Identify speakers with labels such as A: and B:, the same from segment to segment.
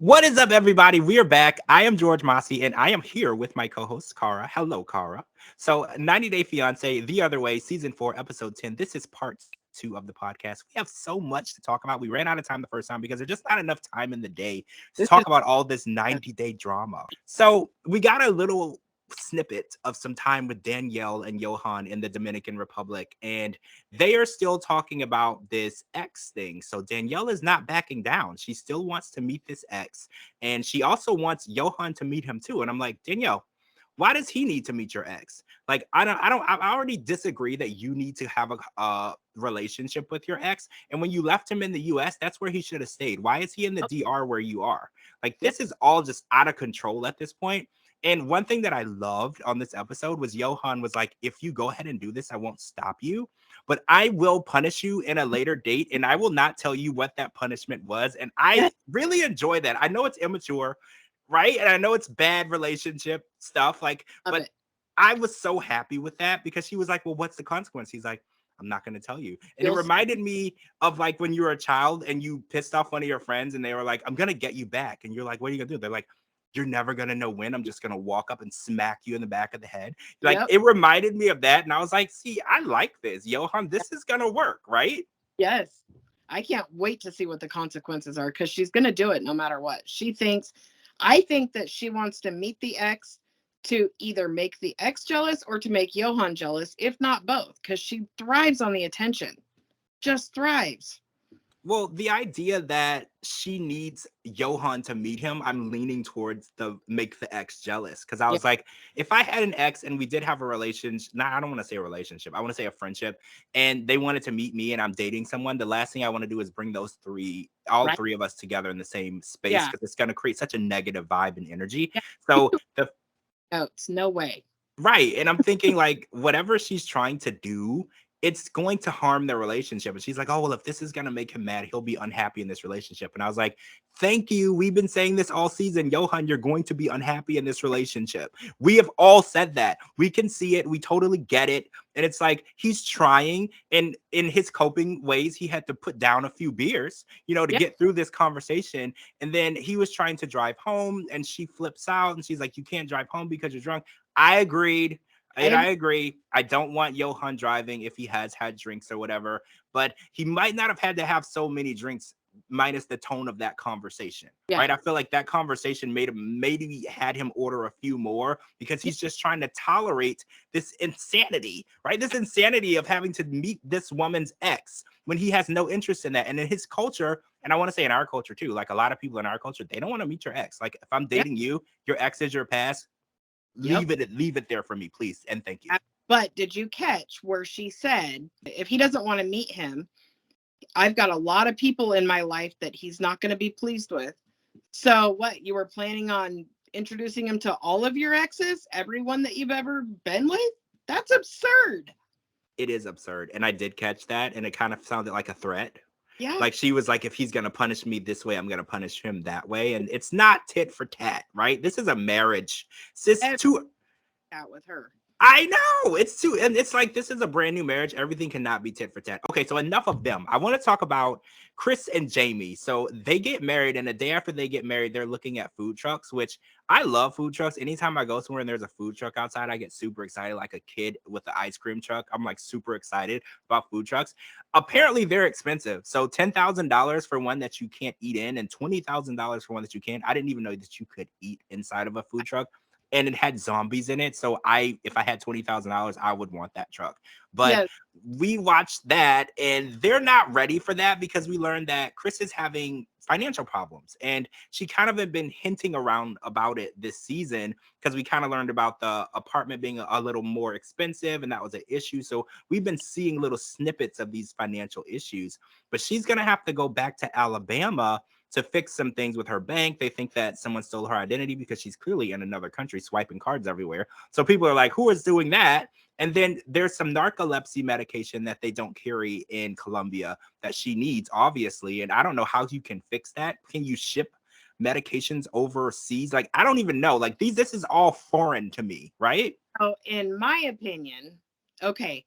A: What is up, everybody? We are back. I am George Mossey, and I am here with my co-host, Cara. Hello, Cara. So, 90 Day Fiance, The Other Way, Season 4, Episode 10. This is part 2 of the podcast. We have so much to talk about. We ran out of time the first time because there's just not enough time in the day to
B: This
A: talk
B: is
A: about all this 90-day drama. So, we got a little snippet of some time with Danielle and Johan in the Dominican Republic, and they are still talking about this ex thing. So Danielle is not backing down. She still wants to meet this ex, and she also wants Johan to meet him too. And I'm like, Danielle, why does he need to meet your ex? Like, I already disagree that you need to have a relationship with your ex. And when you left him in the US, that's where he should have stayed. Why is he in the DR where you are? Like,
B: Yep.
A: this is all just out of control at this point. And one thing that I loved on this episode was Johan was like, if you go ahead and do this, I won't stop you, but I will punish you in a later date. And I will not tell you what that punishment was. And I
B: Yes,
A: really enjoy that. I know it's immature, right? And I know it's bad relationship stuff, like,
B: love
A: but
B: it.
A: I was so happy with that because she was like, well, what's the consequence? He's like, I'm not going to tell you. And it
B: You'll see.
A: reminded me of like when you were a child and you pissed off one of your friends and they were like, I'm going to get you back. And you're like, what are you going to do? They're like, you're never going to know when. I'm just going to walk up and smack you in the back of the head. Like,
B: Yep.
A: it reminded me of that. And I was like, see, I like this. Johan, this is going to work, right?
B: Yes. I can't wait to see what the consequences are because she's going to do it no matter what. I think that she wants to meet the ex to either make the ex jealous or to make Johan jealous, if not both, because she thrives on the attention. Just thrives.
A: Well, the idea that she needs Johan to meet him, I'm leaning towards the make the ex jealous because I
B: Yeah.
A: was like, if I had an ex and we did have a relationship, nah, I don't want to say a relationship, I want to say a friendship, and they wanted to meet me and I'm dating someone, the last thing I want to do is bring all
B: Right.
A: three of us together in the same space
B: Yeah.
A: because it's going to create such a negative vibe and energy.
B: Yeah.
A: So the
B: Notes. No way.
A: Right. And I'm thinking like whatever she's trying to do, it's going to harm their relationship. And she's like, oh, well, if this is going to make him mad, he'll be unhappy in this relationship. And I was like, thank you. We've been saying this all season. Johan, you're going to be unhappy in this relationship. We have all said that. We can see it. We totally get it. And it's like he's trying. And in his coping ways, he had to put down a few beers, to
B: Yeah.
A: get through this conversation. And then he was trying to drive home and she flips out and she's like, you can't drive home because you're drunk. I agreed.
B: I
A: And I
B: agree.
A: agree. I don't want Johan driving if he has had drinks or whatever, but he might not have had to have so many drinks minus the tone of that conversation,
B: Yeah.
A: right? I feel like that conversation made him maybe had him order a few more because
B: Yeah.
A: he's just trying to tolerate this insanity, right? This insanity of having to meet this woman's ex when he has no interest in that. And in his culture, and I want to say in our culture too, like a lot of people in our culture, they don't want to meet your ex. Like if I'm
B: Yeah.
A: dating you, your ex is your past,
B: Yep.
A: leave it there for me, please, and thank you.
B: But did you catch where she said if he doesn't want to meet him, I've got a lot of people in my life that he's not going to be pleased with. So what, you were planning on introducing him to all of your exes, everyone that you've ever been with? That's absurd.
A: It is absurd, and I did catch that, and it kind of sounded like a threat.
B: Yeah.
A: Like she was like, if he's gonna punish me this way, I'm gonna punish him that way, and it's not tit for tat, right? This is a marriage. Sis,
B: Every
A: two.
B: out with her.
A: I know it's too, and it's like this is a brand new marriage. Everything cannot be tit for tat. Okay, so enough of them. I want to talk about Chris and Jamie. So they get married, and the day after they get married, they're looking at food trucks, which I love food trucks. Anytime I go somewhere and there's a food truck outside, I get super excited, like a kid with the ice cream truck. I'm like super excited about food trucks. Apparently, they're expensive. So $10,000 for one that you can't eat in, and $20,000 for one that you can. I didn't even know that you could eat inside of a food truck, and it had zombies in it. So if I had $20,000, I would want that truck. But
B: Yeah.
A: we watched that, and they're not ready for that because we learned that Chris is having financial problems, and she kind of had been hinting around about it this season because we kind of learned about the apartment being a little more expensive, and that was an issue. So we've been seeing little snippets of these financial issues, but she's gonna have to go back to Alabama to fix some things with her bank. They think that someone stole her identity because she's clearly in another country swiping cards everywhere. So people are like, who is doing that? And then there's some narcolepsy medication that they don't carry in Colombia that she needs, obviously. And I don't know how you can fix that. Can you ship medications overseas? Like, I don't even know. Like, this is all foreign to me, right?
B: So in my opinion, okay,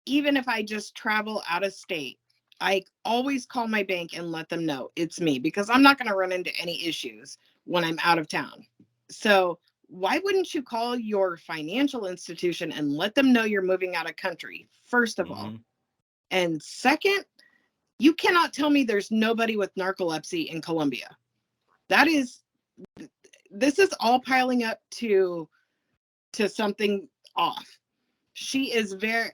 B: even if I just travel out of state, I always call my bank and let them know it's me, because I'm not going to run into any issues when I'm out of town. So why wouldn't you call your financial institution and let them know you're moving out of country, first of all?
A: Mm-hmm.
B: And second, you cannot tell me there's nobody with narcolepsy in Colombia. That is, this is all piling up to something off. She is very,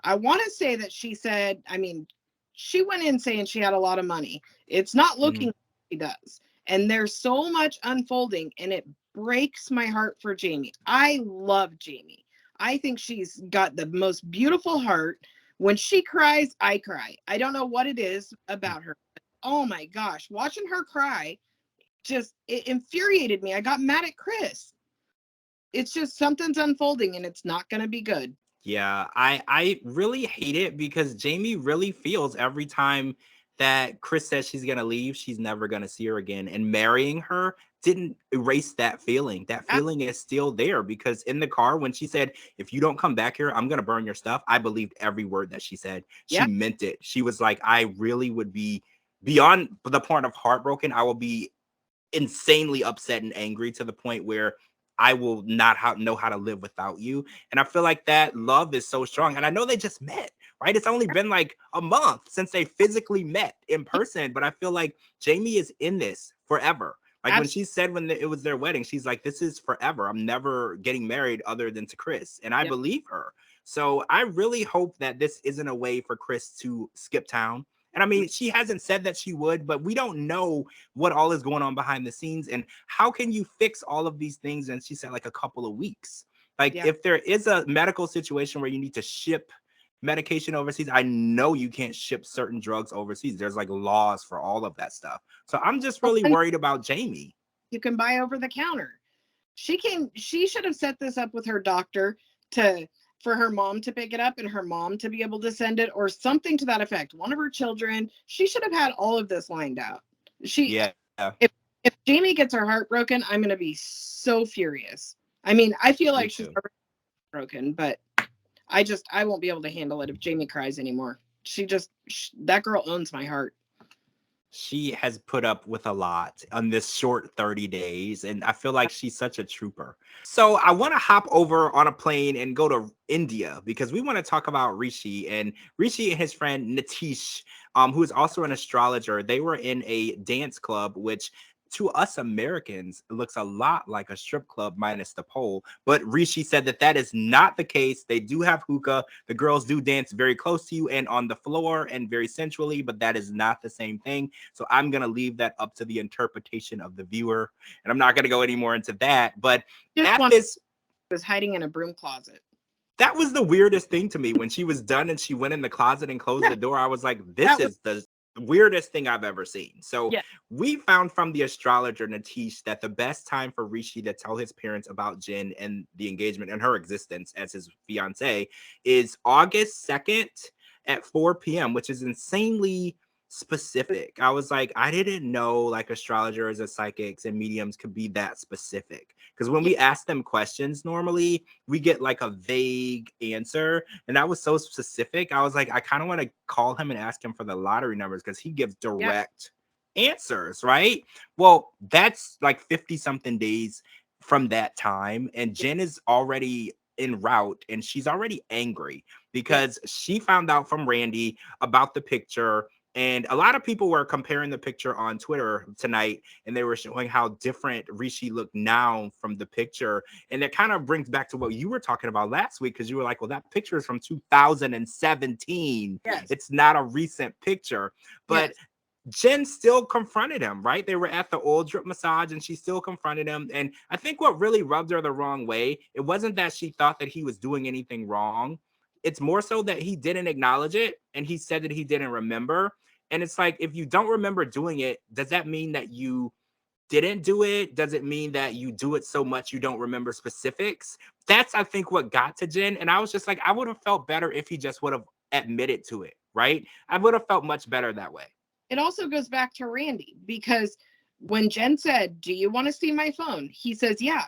B: I want to say that she said, I mean, she went in saying she had a lot of money. It's not
A: Mm-hmm.
B: looking like she does. And there's so much unfolding, and it breaks my heart for Jamie. I love Jamie. I think she's got the most beautiful heart. When she cries, I cry. I don't know what it is about her. Oh my gosh, watching her cry just, it infuriated me. I got mad at Chris. It's just something's unfolding and it's not going to be good.
A: Yeah, I really hate it because Jamie really feels every time that Chris says she's gonna leave, she's never gonna see her again. And marrying her didn't erase that feeling. That feeling is still there because in the car, when she said, "If you don't come back here, I'm gonna burn your stuff," I believed every word that she said. She
B: Yeah.
A: meant it. She was like, I really would be beyond the point of heartbroken. I will be insanely upset and angry to the point where I will not know how to live without you. And I feel like that love is so strong. And I know they just met, right? It's only been like a month since they physically met in person, but I feel like Jamie is in this forever. Like when she said when it was their wedding, she's like, "This is forever. I'm never getting married other than to Chris." And I
B: Yep.
A: believe her. So I really hope that this isn't a way for Chris to skip town. And I mean, she hasn't said that she would, but we don't know what all is going on behind the scenes and how can you fix all of these things. And she said like a couple of weeks. Like
B: Yeah.
A: if there is a medical situation where you need to ship medication overseas, I know you can't ship certain drugs overseas. There's like laws for all of that stuff. So I'm just really worried about Jamie.
B: You can buy over the counter. She should have set this up with her doctor to, for her mom to pick it up and her mom to be able to send it, or something to that effect. One of her children, she should have had all of this lined out.
A: Yeah.
B: If Jamie gets her heart broken, I'm going to be so furious. I mean, I feel
A: Me
B: like she's
A: too.
B: broken, but I won't be able to handle it if Jamie cries anymore. That girl owns my heart.
A: She has put up with a lot on this short 30 days, and I feel like she's such a trooper. So I want to hop over on a plane and go to India because we want to talk about Rishi and his friend Nitish, who is also an astrologer. They were in a dance club, which to us Americans looks a lot like a strip club minus the pole. But Rishi said that that is not the case. They do have hookah. The girls do dance very close to you and on the floor and very sensually, but that is not the same thing. So I'm going to leave that up to the interpretation of the viewer. And I'm not going to go any more into that. But
B: Just
A: at
B: one
A: this,
B: was hiding in a broom closet.
A: that was the weirdest thing to me when she was done and she went in the closet and closed the door. I was like, this
B: That was
A: is the weirdest thing I've ever seen. So
B: yeah.
A: we found from the astrologer Nitish that the best time for Rishi to tell his parents about Jen and the engagement and her existence as his fiance is August 2nd at 4 p.m., which is insanely specific. I was like, I didn't know like astrologers and psychics and mediums could be that specific. Because when
B: Yeah.
A: we ask them questions, normally we get like a vague answer. And that was so specific. I was like, I kind of want to call him and ask him for the lottery numbers because he gives
B: Yeah.
A: direct answers, right? Well, that's like 50 something days from that time. And Jen is already en route and she's already angry because she found out from Randy about the picture. And a lot of people were comparing the picture on Twitter tonight, and they were showing how different Rishi looked now from the picture. And it kind of brings back to what you were talking about last week, because you were like, well, that picture is from 2017.
B: Yes.
A: It's not a recent picture. But
B: Yes.
A: Jen still confronted him, right? They were at the oil drip massage and she still confronted him. And I think what really rubbed her the wrong way, it wasn't that she thought that he was doing anything wrong. It's more so that he didn't acknowledge it and he said that he didn't remember. And it's like, if you don't remember doing it, does that mean that you didn't do it? Does it mean that you do it so much you don't remember specifics? That's, I think, what got to Jen. And I was just like, I would have felt better if he just would have admitted to it, right? I would have felt much better that way.
B: It also goes back to Randy, because when Jen said, "Do you want to see my phone?" He says, "Yeah."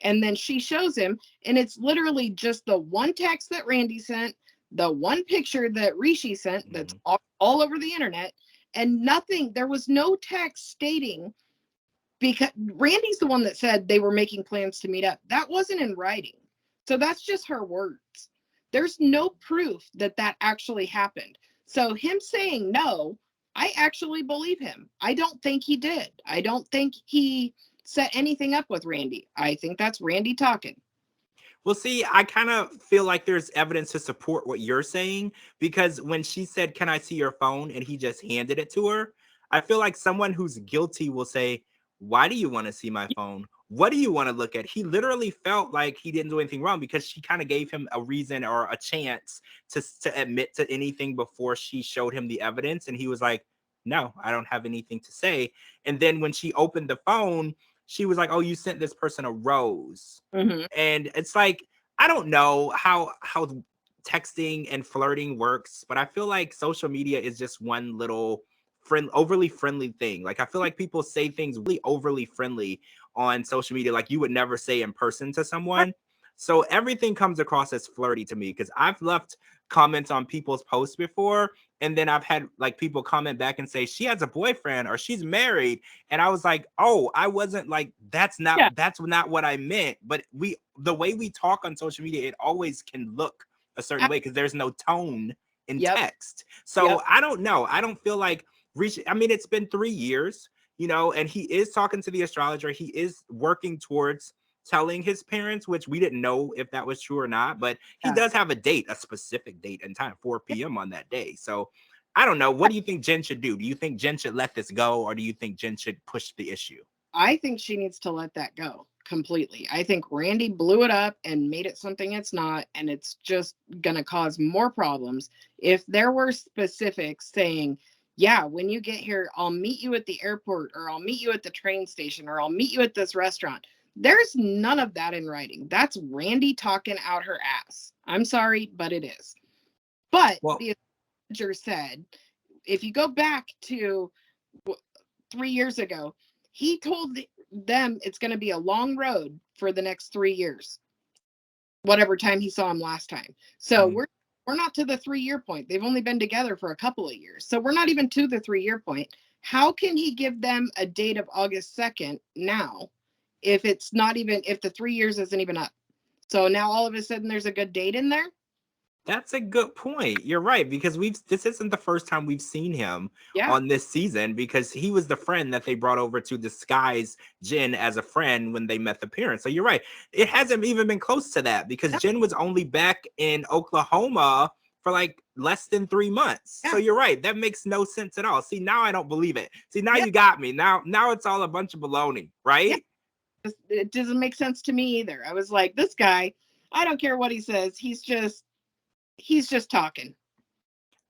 B: And then she shows him, and it's literally just the one text that Randy sent, the one picture that Rishi sent that's
A: Mhm.
B: all all over the internet, and nothing, there was no text stating, because Randy's the one that said they were making plans to meet up. That wasn't in writing. So that's just her words. There's no proof that that actually happened. So him saying no, I actually believe him. I don't think he did. I don't think he set anything up with Randy. I think that's Randy talking.
A: Well, see, I kind of feel like there's evidence to support what you're saying, because when she said, "Can I see your phone?" and he just handed it to her, I feel like someone who's guilty will say, "Why do you want to see my phone? What do you want to look at?" He literally felt like he didn't do anything wrong because she kind of gave him a reason or a chance to admit to anything before she showed him the evidence. And he was like, "No, I don't have anything to say." And then when she opened the phone, she was like, "Oh, you sent this person a rose."
B: Mm-hmm.
A: And it's like, I don't know how texting and flirting works, but I feel like social media is just one little overly friendly thing. Like, I feel like people say things really overly friendly on social media, like you would never say in person to someone. So everything comes across as flirty to me, because I've left comments on people's posts before, and then I've had like people comment back and say she has a boyfriend or she's married, and I was like, "Oh, I wasn't like, that's
B: Yeah.
A: not what I meant." But the way we talk on social media, it always can look a certain way because there's no tone in
B: Yep.
A: text. So
B: Yep.
A: I don't know. I don't feel like I mean, it's been 3 years, and he is talking to the astrologer. He is working towards telling his parents, which we didn't know if that was true or not, but he
B: Yeah.
A: does have a specific date and time, 4 p.m. on that day. So I don't know. What do you think Jen should do? Do you think Jen should let this go, or do you think Jen should push the issue?
B: I think she needs to let that go completely. I think Randy blew it up and made it something it's not, and it's just going to cause more problems. If there were specifics saying, yeah, when you get here, I'll meet you at the airport, or I'll meet you at the train station, or I'll meet you at this restaurant. There's none of that in writing. That's Randy talking out her ass. I'm sorry, but it is. But
A: Well,
B: the astrologer said, if you go back to 3 years ago, he told them it's going to be a long road for the next 3 years, whatever time he saw him last time. So
A: mm,
B: we're not to the 3 year point. They've only been together for a couple of years, so we're not even to the 3 year point. How can he give them a date of August 2nd now, if it's not even, if the 3 years isn't even up? So now all of a sudden there's a good date in there.
A: that's a good point. You're right, because this isn't the first time we've seen him
B: Yeah.
A: on this season, because he was the friend that they brought over to disguise Jen as a friend when they met the parents. So you're right. It hasn't even been close to that, because
B: No,
A: Jen was only back in Oklahoma for like less than 3 months. So
B: yeah.
A: you're right. That makes no sense at all. See, now I don't believe it. See, now
B: Yeah.
A: you got me. Now it's all a bunch of baloney,
B: Yeah.
A: right?
B: It doesn't make sense to me either. I was like, this guy, I don't care what he says. He's just talking.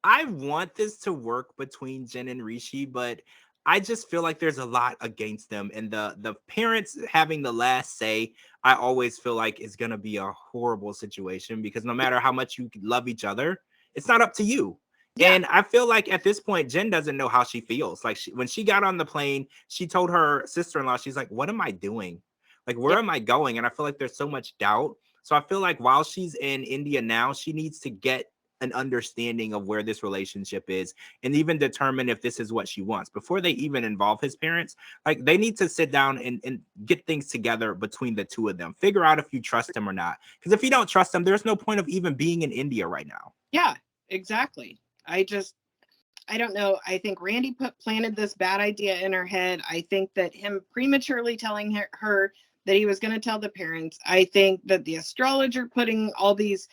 A: I want this to work between Jen and Rishi, but I just feel like there's a lot against them, and the parents having the last say, I always feel like is gonna be a horrible situation, because no matter how much you love each other, it's not up to you.
B: Yeah.
A: And I feel like at this point, Jen doesn't know how she feels. Like, when she got on the plane, she told her sister-in-law, she's like, "What am I doing? Like,
B: Yeah.
A: where am I going?" And I feel like there's so much doubt. So I feel like while she's in India now, she needs to get an understanding of where this relationship is, and even determine if this is what she wants before they even involve his parents. Like, they need to sit down and get things together between the two of them, figure out if you trust him or not, because if you don't trust him, there's no point of even being in India right now.
B: Yeah, exactly. I don't know. I think Randy planted this bad idea in her head. I think that him prematurely telling her that he was going to tell the parents. I think that the astrologer putting all these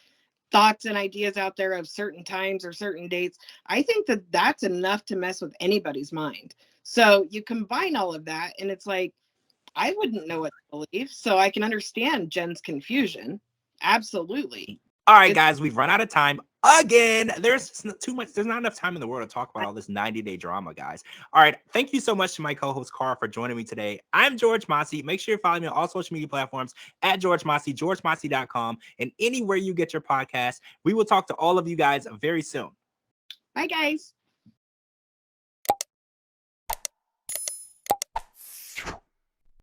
B: thoughts and ideas out there of certain times or certain dates, I think that that's enough to mess with anybody's mind. So you combine all of that, and it's like, I wouldn't know what to believe. So I can understand Jen's confusion. Absolutely.
A: All right,
B: It's
A: guys, we've run out of time again. There's too much. There's not enough time in the world to talk about all this 90-day drama, guys. All right. Thank you so much to my co-host Carl for joining me today. I'm George Mossey. Make sure you follow me on all social media platforms at George Mossey, georgemossey.com, and anywhere you get your podcast. We will talk to all of you guys very soon.
B: Bye, guys.